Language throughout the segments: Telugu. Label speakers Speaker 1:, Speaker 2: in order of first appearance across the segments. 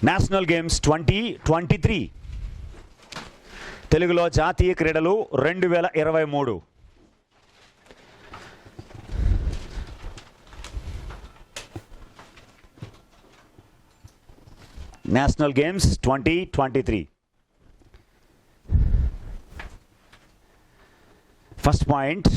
Speaker 1: నేషనల్ గేమ్స్ 2023 తెలుగులో జాతీయ క్రీడలు 2023. National games 2023. ఫస్ట్ పాయింట్,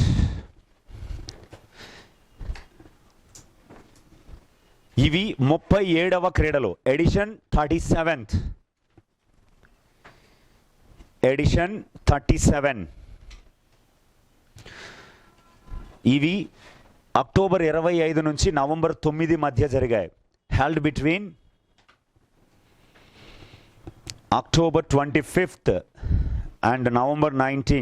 Speaker 1: ఇవి 37వ క్రీడలు. ఎడిషన్ 37. ఇవి అక్టోబర్ 25 నుంచి నవంబర్ 9 మధ్య జరిగాయి. Held between October 25th and November 9th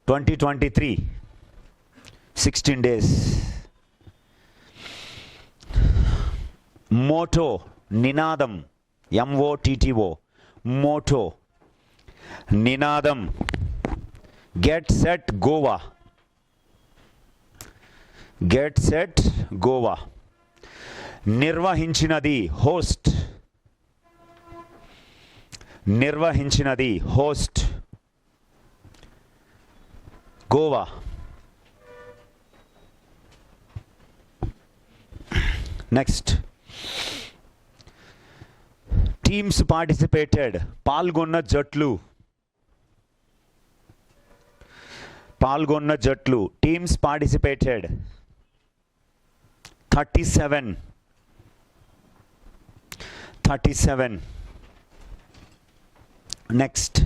Speaker 1: 2023. 16 days. Motto నినాదం, MOTTO, మోటో నినాదం. Get set Goa. నిర్వహించినది host. Goa. Next, teams participated. పాల్గొన్న జట్లు. Teams participated 37. నెక్స్ట్,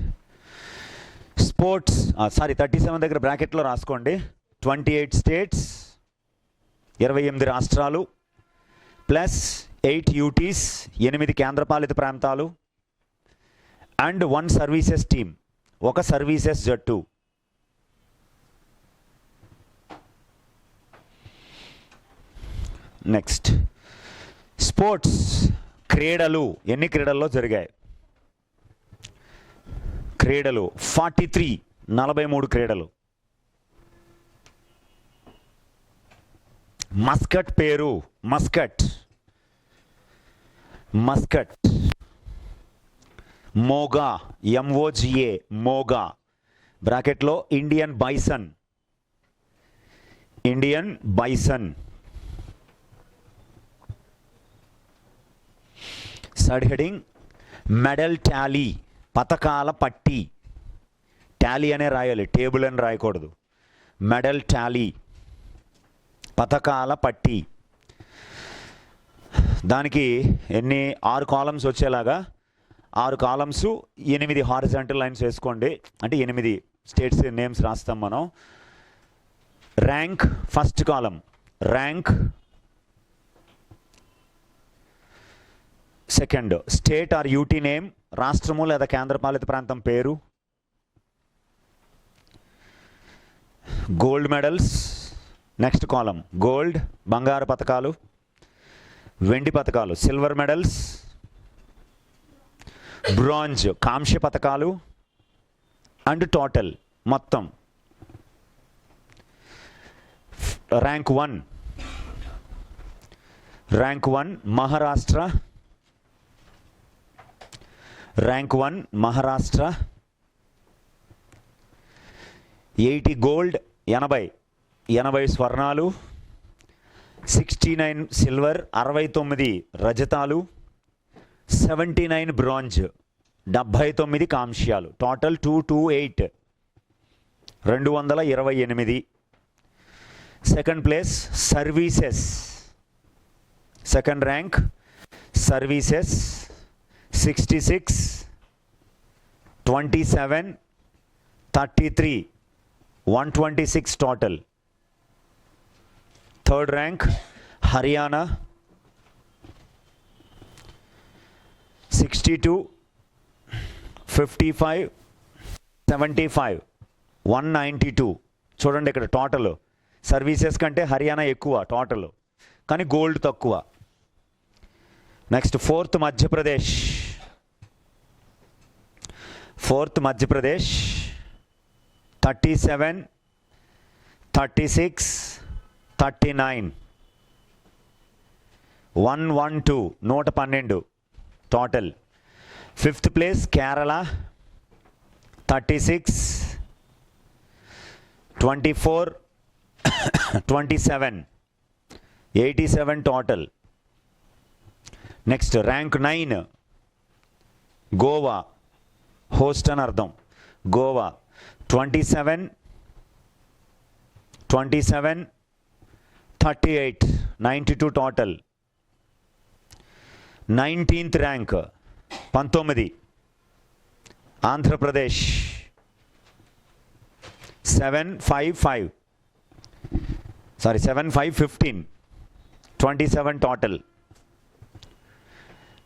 Speaker 1: స్పోర్ట్స్ 37 దగ్గర బ్రాకెట్లో రాసుకోండి. 28 స్టేట్స్, 28 రాష్ట్రాలు, ప్లస్ 8 UTs, 8 కేంద్రపాలిత ప్రాంతాలు, అండ్ 1 సర్వీసెస్ టీమ్, 1 సర్వీసెస్ జట్టు. నెక్స్ట్, స్పోర్ట్స్ క్రీడలు. ఎన్ని క్రీడల్లో జరిగాయి? క్రీడలు 43 క్రీడలు. మస్కట్ పేరు మస్కట్. మోగా, MOGA, మోగా. బ్రాకెట్లో Indian bison. Side heading, medal tally, పతకాల పట్టీ. టాలీ అనే రాయాలి, టేబుల్ అని రాయకూడదు. మెడల్ టాలీ, పతకాల పట్టీ. దానికి 6 కాలమ్స్ వచ్చేలాగా 6 కాలమ్స్, 8 హారిజాంటల్ లైన్స్ వేసుకోండి. అంటే 8 స్టేట్స్ నేమ్స్ రాస్తాం మనం. Rank, first column rank. Second, state or UT name, రాష్ట్రము లేదా కేంద్రపాలిత ప్రాంతం పేరు. Gold medals. Next column gold, బంగారు పతకాలు, వెండి పతకాలు, సిల్వర్ మెడల్స్. బ్రాంజ్, కాంస్య పతకాలు, అండ్ టోటల్ మొత్తం. ర్యాంక్ 1 మహారాష్ట్ర. 80 గోల్డ్, 80 స్వర్ణాలు, 69 సిల్వర్, 69 రజతాలు, 79 బ్రాంజ్, 79 కాంస్యాలు. Total 228, 228. Second place services. Second rank services 66, 27, 33, 126 total. Third rank Haryana 62, 55, 75, 192. చూడండి ఇక్కడ టోటల్ సర్వీసెస్ కంటే హర్యానా ఎక్కువ టోటల్, కానీ గోల్డ్ తక్కువ. Next, fourth Madhya Pradesh. 37, 36, 39, 112 112 total. 5th place Kerala 36, 24, 27 87 total. Next rank 9 Goa, host అని అర్థం. Goa 27, 38 92 total. 19th rank 19 Andhra Pradesh 7,515 27 total.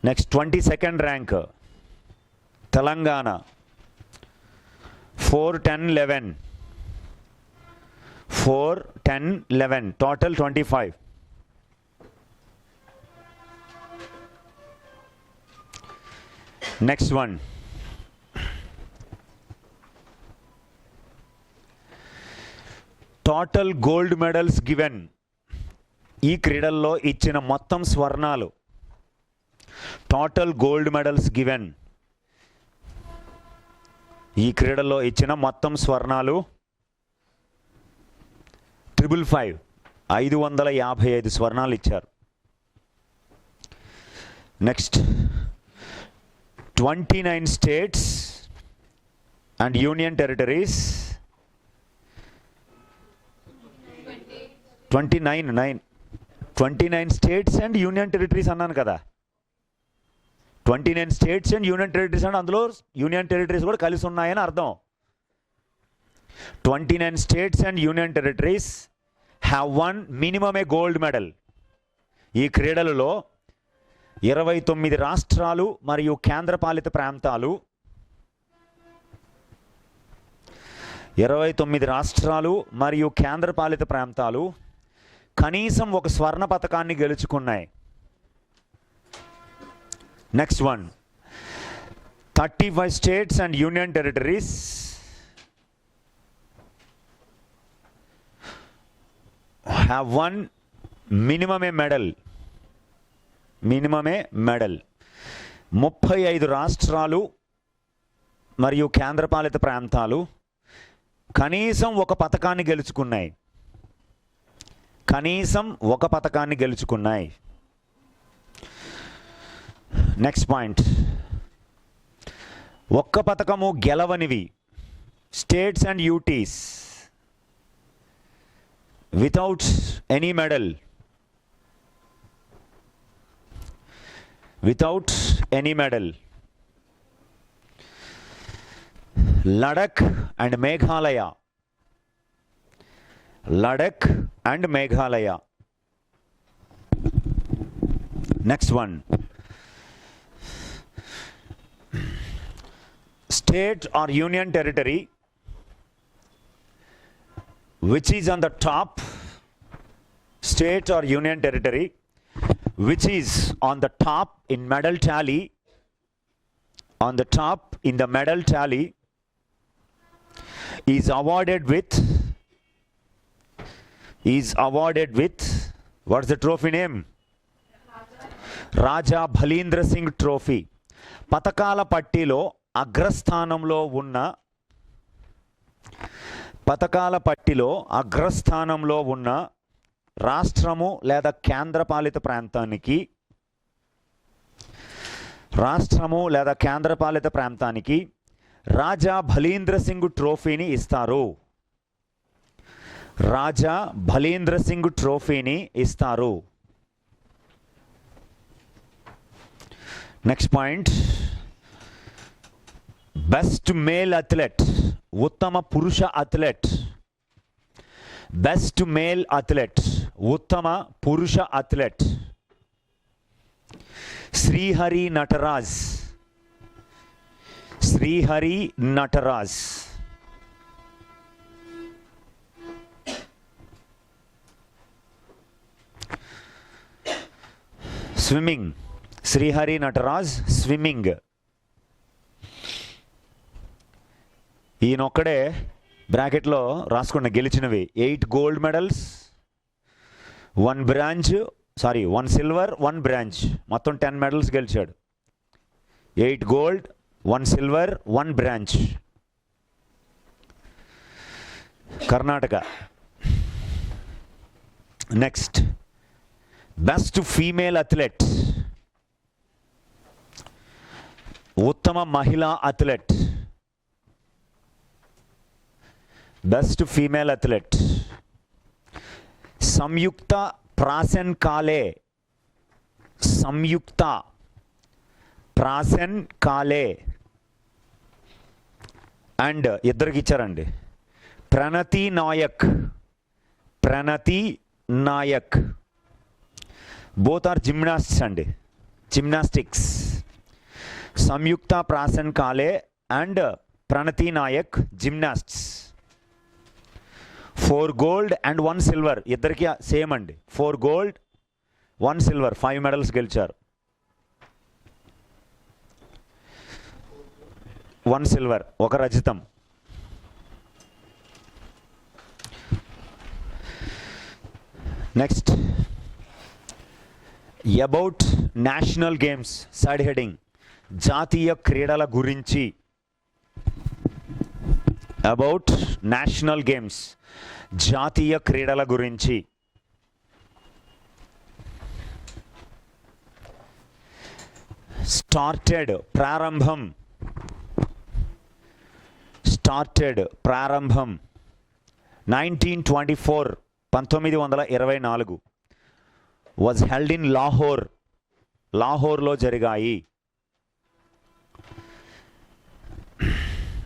Speaker 1: Next 22nd rank Telangana 4,10,11 total 25. Next one total gold medals given. ఈ క్రీడల్లో ఇచ్చిన మొత్తం స్వర్ణాలు. Total gold medals given. ఈ క్రీడల్లో ఇచ్చిన మొత్తం స్వర్ణాలు 555 555 స్వర్ణాలు ఇచ్చారు. Next 29 states and union territories 29 states and union territories అన్నాను కదా. 29 స్టేట్స్ అండ్ యూనియన్ టెరిటరీస్ అంటే అందులో యూనియన్ టెరిటరీస్ కూడా కలిసి ఉన్నాయని అర్థం. 29 states and union territories have won minimum A gold medal. ఈ క్రీడలలో 29 రాష్ట్రాలు మరియు కేంద్రపాలిత ప్రాంతాలు 29 రాష్ట్రాలు మరియు కేంద్రపాలిత ప్రాంతాలు కనీసం ఒక స్వర్ణ పతకాన్ని గెలుచుకున్నాయి. Next one 35 states and union territories have won minimum a medal. 35 రాష్ట్రాలు మరియు కేంద్రపాలిత ప్రాంతాలు కనీసం ఒక పతకాన్ని గెలుచుకున్నాయి. నెక్స్ట్ పాయింట్ ఒక్క పతకము గెలవనివి states and UTs without any medal. Ladakh and Meghalaya. Next one state or union territory which is on the top. State or union territory which is on the top in medal tally, is awarded with what's the trophy name? Raja Bhalendra Singh Trophy. పతకాల పట్టిలో అగ్రస్థానంలో ఉన్న రాష్ట్రము లేదా కేంద్రపాలిత ప్రాంతానికి రాజా భలీంద్ర సింగ్ ట్రోఫీని ఇస్తారు. Next point best male athlete, ఉత్తమ పురుష athlete. Srihari Nataraj. Swimming Srihari Nataraj swimming. ఈయనొక్కడే బ్రాకెట్లో రాసుకున్న గెలిచినవి 8 gold medals, 1 bronze, 1 silver 1 bronze, మొత్తం 10 మెడల్స్ గెలిచాడు. 8 gold 1 silver 1 bronze. Karnataka. Next best female athlete, ఉత్తమ మహిళా athlete, best female athlete Sanyukta Prasen Kale. Sanyukta Prasen Kale. And ఇద్దరికి ఇచ్చారండి, Pranati Nayak. Pranati Nayak. Both are gymnasts అండి, gymnastics. Samyukta Prasen Kale and Pranati Nayak gymnasts. 4 gold and 1 silver, ఇద్దరికి సేమ్ అండి. 4 గోల్డ్ 1 సిల్వర్, 5 మెడల్స్ గెలిచారు. 1 సిల్వర్, 1 రజతం. Next about national games, side heading జాతీయ క్రీడల గురించి. అబౌట్ నేషనల్ గేమ్స్, జాతీయ క్రీడల గురించి. స్టార్టెడ్ ప్రారంభం. స్టార్టెడ్ ప్రారంభం 1924 1924 వాజ్ హెల్డ్ ఇన్ లాహోర్. లాహోర్లో జరిగాయి.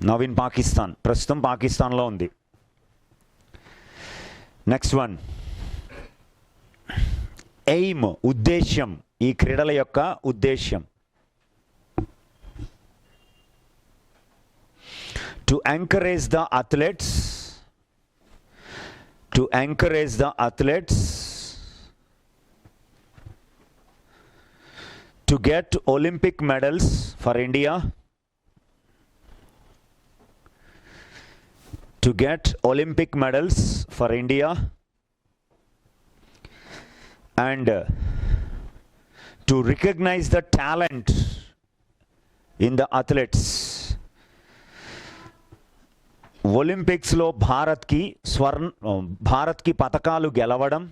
Speaker 1: నవ్ ఇన్ పాకిస్తాన్, ప్రస్తుతం పాకిస్తాన్లో ఉంది. నెక్స్ట్ వన్ ఎయిమ్, ఉద్దేశ్యం, ఈ క్రీడల యొక్క ఉద్దేశ్యం. To encourage the athletes, to encourage the athletes to get Olympic medals for India, to get Olympic medals for India, and to recognize the talent in the athletes. Olympics లో భారత్కి పతకాలు గెలవడం,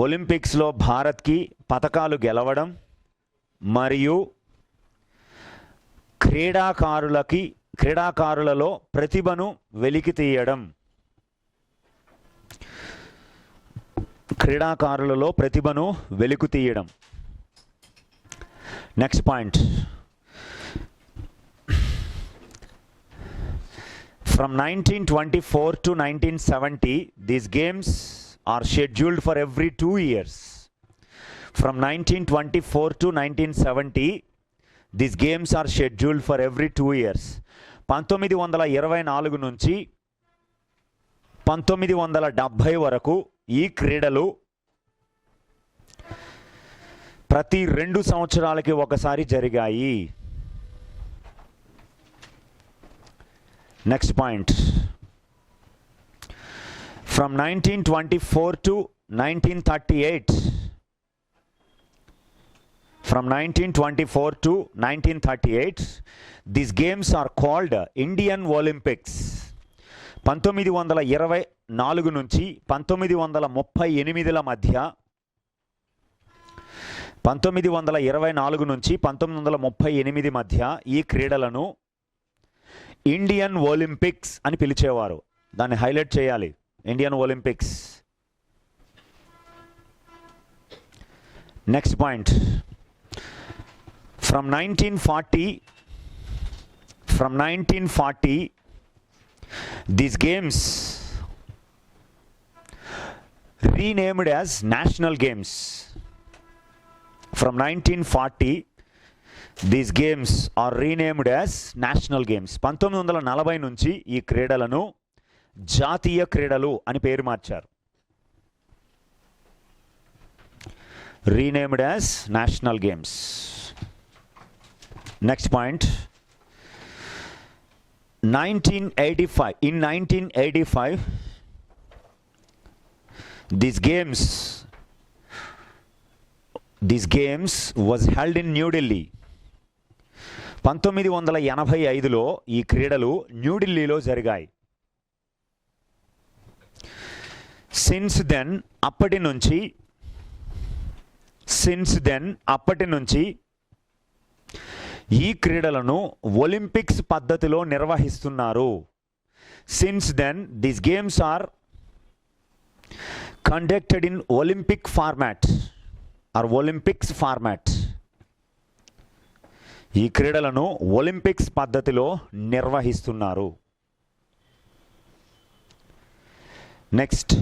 Speaker 1: ఒలింపిక్స్లో భారత్కి పతకాలు గెలవడం మరియు క్రీడాకారులలో ప్రతిభను వెలికి తీయడం. క్రీడాకారులలో ప్రతిభను వెలికి తీయడం. Next point, from 1924 to 1970 these games are scheduled for every 2 years. From 1924 to 1970 these games are scheduled for every 2 years. 1924 నుంచి 1970 వరకు ఈ క్రీడలు ప్రతి 2 సంవత్సరాలకి ఒకసారి జరిగాయి. Next point, from 1924 to 1938, from 1924 to 1938 these games are called Indian Olympics. 1924 నుంచి 1938 మధ్య, 1924 నుంచి 1938 మధ్య ఈ క్రీడలను ఇండియన్ ఒలింపిక్స్ అని పిలిచేవారు. దాన్ని హైలైట్ చేయాలి, Indian Olympics. Next point, from 1940 these games renamed as national games. From 1940 these games are renamed as national games. 1940 నుంచి ఈ క్రీడలను జాతీయ క్రీడలు అని పేరు మార్చారు. renamed as national games. Next point, 1985. In 1985, these games this games was held in New Delhi. 1985లో ఈ క్రీడలు న్యూఢిల్లీలో జరిగాయి. సిన్స్ దెన్ అప్పటి నుంచి ఈ క్రీడలను ఒలింపిక్స్ పద్ధతిలో నిర్వహిస్తున్నారు. Since then this games are conducted in Olympics format. ఈ క్రీడలను ఒలింపిక్స్ పద్ధతిలో నిర్వహిస్తున్నారు. Next,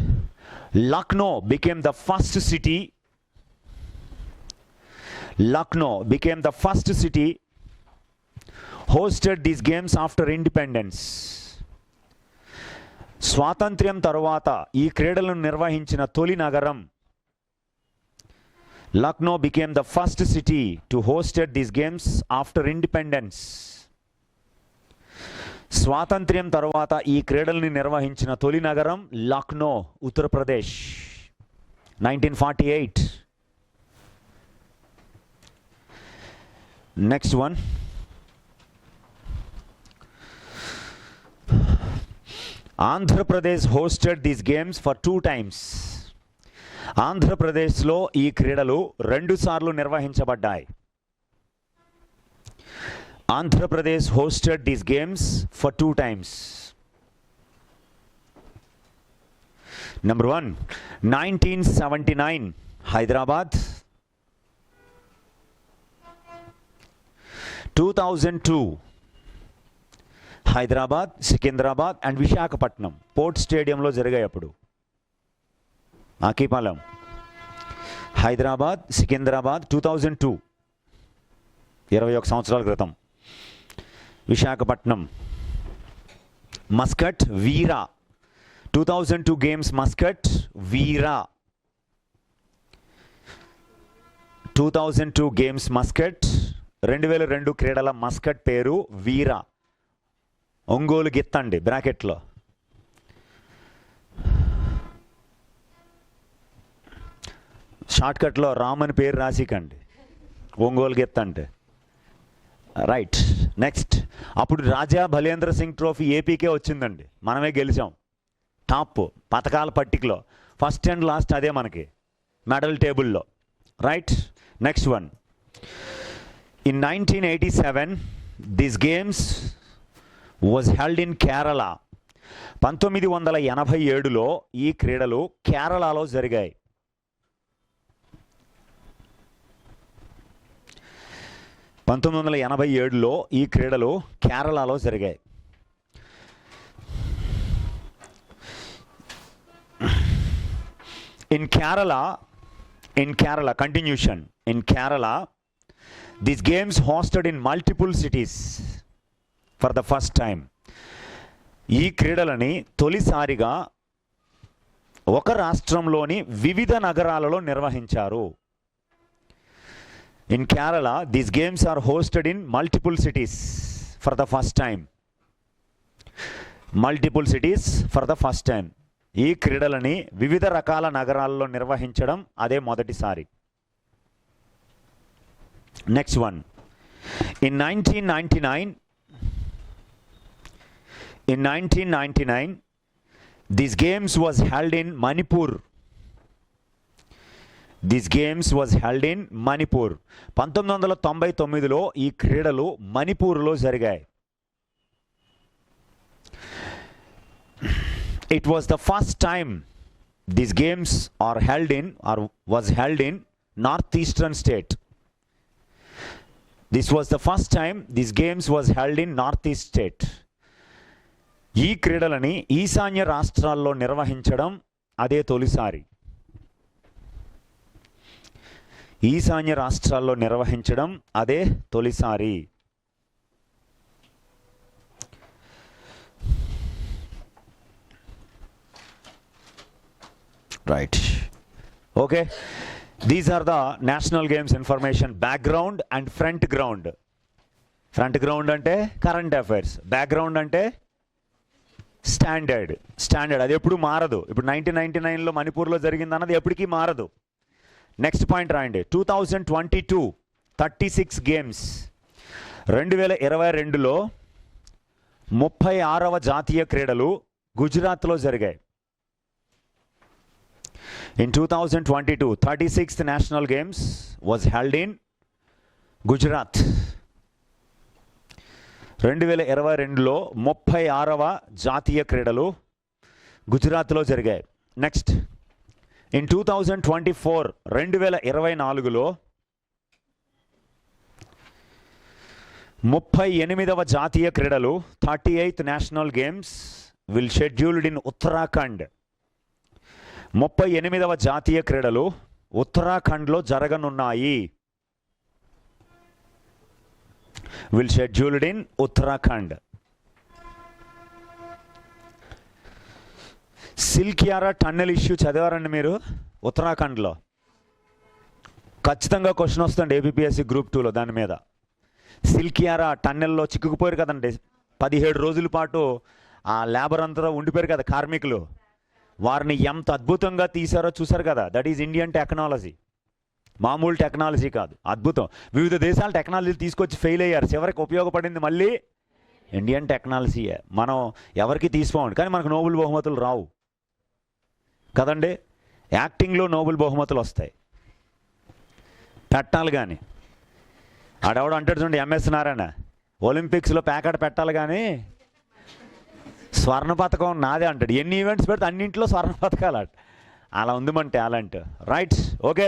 Speaker 1: Lucknow became the first city hosted these games after independence. స్వాతంత్ర్యం తరువాత ఈ క్రీడలను నిర్వహించిన తొలి నగరం. Lucknow became the first city to hosted these games after independence. స్వాతంత్ర్యం తరువాత ఈ క్రీడలను నిర్వహించిన తొలి నగరం Lucknow, Uttar Pradesh, 1948. Next one, Andhra Pradesh hosted these games for 2 times. ఆంధ్రప్రదేశ్లో ఈ క్రీడలు 2 సార్లు నిర్వహించబడ్డాయి. Andhra Pradesh hosted these games for 2 times. Number 1, 1979 Hyderabad, 2002 Hyderabad, Secunderabad and Visakhapatnam port స్టేడియంలో జరిగాయి. అప్పుడు ఆకిపాలెం, హైదరాబాద్, సికింద్రాబాద్ 2002, 21 సంవత్సరాల క్రితం. విశాఖపట్నం, మస్కట్, వీరా, 2002 గేమ్స్ మస్కట్, వీరా, 2002 గేమ్స్ మస్కట్. 2002 క్రీడల మస్కట్ పేరు వీరా, ఒంగోలు గిత్తండి బ్రాకెట్లో. షార్ట్కట్లో రామన్ పేరు రాసికండి, ఒంగోలు గిత్తంటే. రైట్. నెక్స్ట్, అప్పుడు రాజా భలేంద్ర సింగ్ ట్రోఫీ ఏపీకే వచ్చిందండి, మనమే గెలిచాం. టాప్ పథకాల పట్టికలో ఫస్ట్ అండ్ లాస్ట్ అదే మనకి మెడల్ టేబుల్లో. Right. Next one, in 1987 this games was held in Kerala. 1987లో ఈ క్రీడలు కేరళలో జరిగాయి. ఈ క్రీడలు కేరళలో జరిగాయి. In Kerala, continuation. In Kerala, these games hosted in multiple cities for the first time. ఈ క్రీడలని తొలిసారిగా ఒక రాష్ట్రంలోని వివిధ నగరాలలో నిర్వహించారు. In Kerala, these games are hosted in multiple cities for the first time. Multiple cities for the first time. ఈ క్రీడలని వివిధ రకాల నగరాల్లో నిర్వహించడం అదే మొదటిసారి. Next one, in 1999 these games was held in Manipur. 1999లో ఈ క్రీడలు మణిపూర్లో జరిగాయి. It was the first time these games was held in northeastern state. This was the first time these games was held in northeast state. ఈ క్రీడలని ఈశాన్య రాష్ట్రాల్లో నిర్వహించడం అదే తొలిసారి. ఈశాన్య రాష్ట్రాల్లో నిర్వహించడం అదే తొలిసారి. Right. Okay, these are the national games information. Background and front ground. Front ground అంటే కరెంట్ అఫైర్స్, బ్యాక్గ్రౌండ్ అంటే స్టాండర్డ్. అది ఎప్పుడు మారదు. ఇప్పుడు 1999లో మణిపూర్లో జరిగింది అన్నది ఎప్పటికీ మారదు. నెక్స్ట్ పాయింట్ రాయండి. 2022 36 గేమ్స్. 2022లో 36వ జాతీయ క్రీడలు గుజరాత్లో జరిగాయి. In 2022, 36th National Games was held in Gujarat. 2022లో 36వ జాతీయ క్రీడలు గుజరాత్లో జరిగాయి. నెక్స్ట్, ఇన్ 2024 2024లో 38వ జాతీయ క్రీడలు 38th national games will scheduled in Uttarakhand. 38వ జాతీయ క్రీడలు ఉత్తరాఖండ్లో జరగనున్నాయి. Will scheduled in Uttarakhand. Silkyara tunnel issue చదివారండి మీరు? ఉత్తరాఖండ్లో ఖచ్చితంగా క్వశ్చన్ వస్తుంది ఏపీఎస్సి గ్రూప్ 2లో దాని మీద. సిల్కియారా టన్నెల్లో చిక్కుకుపోయారు కదండి, 17 రోజుల పాటు ఆ లేబర్ అంతా ఉండిపోయారు కదా కార్మికులు. వారిని ఎంత అద్భుతంగా తీశారో చూశారు కదా. That is Indian technology. మామూలు టెక్నాలజీ కాదు, అద్భుతం. వివిధ దేశాల టెక్నాలజీలు తీసుకొచ్చి ఫెయిల్ అయ్యారు, చివరికి ఉపయోగపడింది మళ్ళీ ఇండియన్ టెక్నాలజీయే. మనం ఎవరికి తీసుకోండి, కానీ మనకు నోబెల్ బహుమతులు రావు కదండి. యాక్టింగ్లో నోబెల్ బహుమతులు వస్తాయి, పెట్టాలి. కానీ ఆడెవడు అంటాడు చూడండి, ఎంఎస్ నారాయణ, ఒలింపిక్స్లో ప్యాకెట్ పెట్టాలి కానీ స్వర్ణ పథకం నాదే అంటాడు. ఎన్ని ఈవెంట్స్ పెడితే అన్నింటిలో స్వర్ణ పథకాలు. అలా ఉంది మన టాలెంట్. రైట్, ఓకే,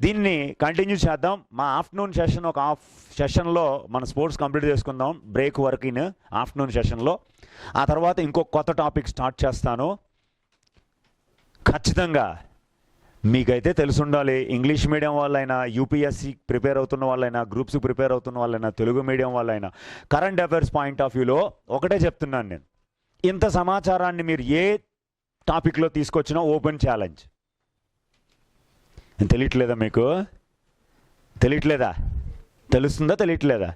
Speaker 1: దీన్ని కంటిన్యూ చేద్దాం. మా ఆఫ్టర్నూన్ సెషన్ ఒక హాఫ్ సెషన్లో మన స్పోర్ట్స్ కంప్లీట్ చేసుకుందాం, బ్రేక్ వరకు ఇన్ ఆఫ్టర్నూన్ సెషన్లో. ఆ తర్వాత ఇంకొక కొత్త టాపిక్ స్టార్ట్ చేస్తాను. ఖచ్చితంగా మీకైతే తెలిసి ఉండాలి, ఇంగ్లీష్ మీడియం వాళ్ళైనా, యూపీఎస్సి ప్రిపేర్ అవుతున్న వాళ్ళైనా, గ్రూప్స్ ప్రిపేర్ అవుతున్న వాళ్ళైనా, తెలుగు మీడియం వాళ్ళైనా, కరెంట్ అఫైర్స్ పాయింట్ ఆఫ్ వ్యూలో ఒకటే చెప్తున్నాను నేను, ఇంత సమాచారాన్ని మీరు ఏ టాపిక్లో తీసుకొచ్చినా ఓపెన్ ఛాలెంజ్. తెలియట్లేదా మీకు? తెలియట్లేదా? తెలుస్తుందా? తెలియట్లేదా?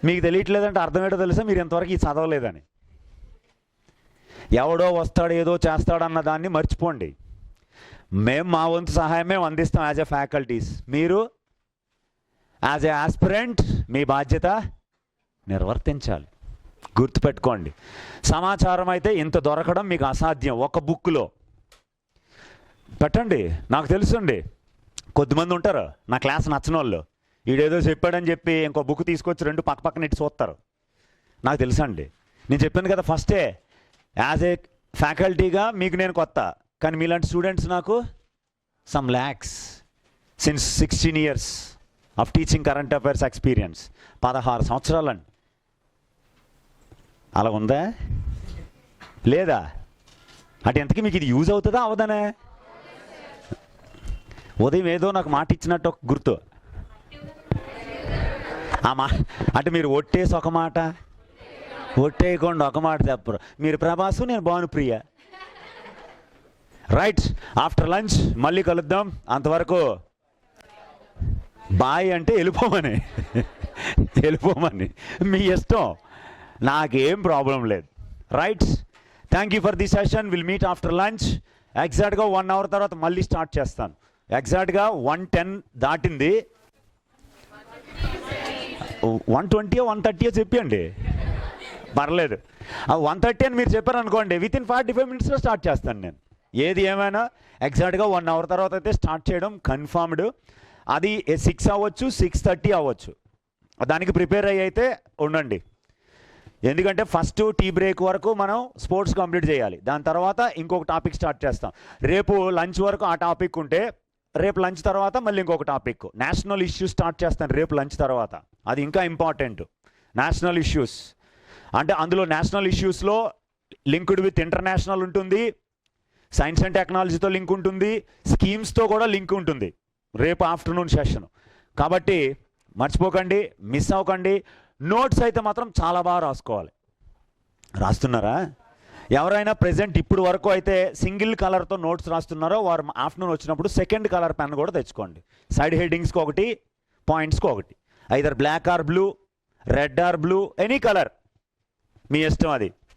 Speaker 1: మీకు తెలియట్లేదంటే అర్థం ఏంటో తెలుసా, మీరు ఇంతవరకు ఇది చదవలేదని. ఎవడో వస్తాడు ఏదో చేస్తాడన్న దాన్ని మర్చిపోండి. మేము మా వంతు సహాయం మేము అందిస్తాం యాజ్ ఎ ఫ్యాకల్టీస్. మీరు యాజ్ ఎ ఆస్పిరెంట్ మీ బాధ్యత నిర్వర్తించాలి. గుర్తుపెట్టుకోండి, సమాచారం అయితే ఇంత దొరకడం మీకు అసాధ్యం. ఒక బుక్లో పెట్టండి. నాకు తెలుసండి, కొద్దిమంది ఉంటారు నా క్లాస్ నచ్చని వాళ్ళు, వీడేదో చెప్పాడని చెప్పి ఇంకో బుక్ తీసుకొచ్చి 2 పక్క పక్కన ఇటు చూస్తారు. నాకు తెలుసండి, నేను చెప్పాను కదా ఫస్టే, యాజ్ ఏ ఫ్యాకల్టీగా మీకు నేను కొత్త, కానీ మీలాంటి స్టూడెంట్స్ నాకు some lakhs since 16 years of teaching current affairs experience. 16 సంవత్సరాలండి. అలా ఉందా లేదా? అంటే ఎంతకీ మీకు ఇది యూజ్ అవుతుందా అవదనే? ఉదయం ఏదో నాకు మాట ఇచ్చినట్టు ఒక గుర్తు. అంటే మీరు ఒట్టేసి ఒక మాట, ఒట్టేయకుండా ఒక మాట చెప్పరు. మీరు ప్రభాసు, నేను భానుప్రియ. రైట్, ఆఫ్టర్ లంచ్ మళ్ళీ కలుద్దాం. అంతవరకు బాయ్ అంటే వెళ్ళిపోమని, వెళ్ళిపోమని మీ ఇష్టం, నాకేం ప్రాబ్లం లేదు. Right, thank you for the session. Will meet after lunch. ఎగ్జాక్ట్గా 1 hour తర్వాత మళ్ళీ స్టార్ట్ చేస్తాను. ఎగ్జాక్ట్గా 1:10 దాటింది. 1:20 1:30 చెప్పండి, పర్లేదు. 1:30 అని మీరు చెప్పారనుకోండి, వితిన్ 45 minutesలో స్టార్ట్ చేస్తాను నేను. ఏది ఏమైనా ఎగ్జాక్ట్గా 1 hour తర్వాత అయితే స్టార్ట్ చేయడం కన్ఫర్మ్డ్. అది 6 అవ్వచ్చు, 6:30 అవ్వచ్చు. దానికి ప్రిపేర్ అయ్యి అయితే ఉండండి. ఎందుకంటే ఫస్ట్ టీ బ్రేక్ వరకు మనం స్పోర్ట్స్ కంప్లీట్ చేయాలి. దాని తర్వాత ఇంకొక టాపిక్ స్టార్ట్ చేస్తాం. రేపు లంచ్ వరకు ఆ టాపిక్ ఉంటే, రేపు లంచ్ తర్వాత మళ్ళీ ఇంకొక టాపిక్ నేషనల్ ఇష్యూస్ స్టార్ట్ చేస్తాను రేపు లంచ్ తర్వాత. అది ఇంకా ఇంపార్టెంట్. నేషనల్ ఇష్యూస్ అంటే అందులో నేషనల్ ఇష్యూస్లో లింక్డ్ విత్ ఇంటర్నేషనల్ ఉంటుంది, సైన్స్ అండ్ టెక్నాలజీతో లింక్ ఉంటుంది, స్కీమ్స్తో కూడా లింక్ ఉంటుంది రేపు ఆఫ్టర్నూన్ సెషన్. కాబట్టి మర్చిపోకండి, మిస్ అవ్వకండి. నోట్స్ అయితే మాత్రం చాలా బాగా రాసుకోవాలి. రాస్తున్నారా? ఎవరైనా ప్రెజెంట్ ఇప్పుడు వరకు అయితే సింగిల్ కలర్తో నోట్స్ రాస్తున్నారో వారు ఆఫ్టర్నూన్ వచ్చినప్పుడు సెకండ్ కలర్ పెన్ కూడా తెచ్చుకోండి. సైడ్ హెడ్డింగ్స్కి ఒకటి, పాయింట్స్కి ఒకటి, either black or blue, red or blue, any colour మీ ఇష్టం అది.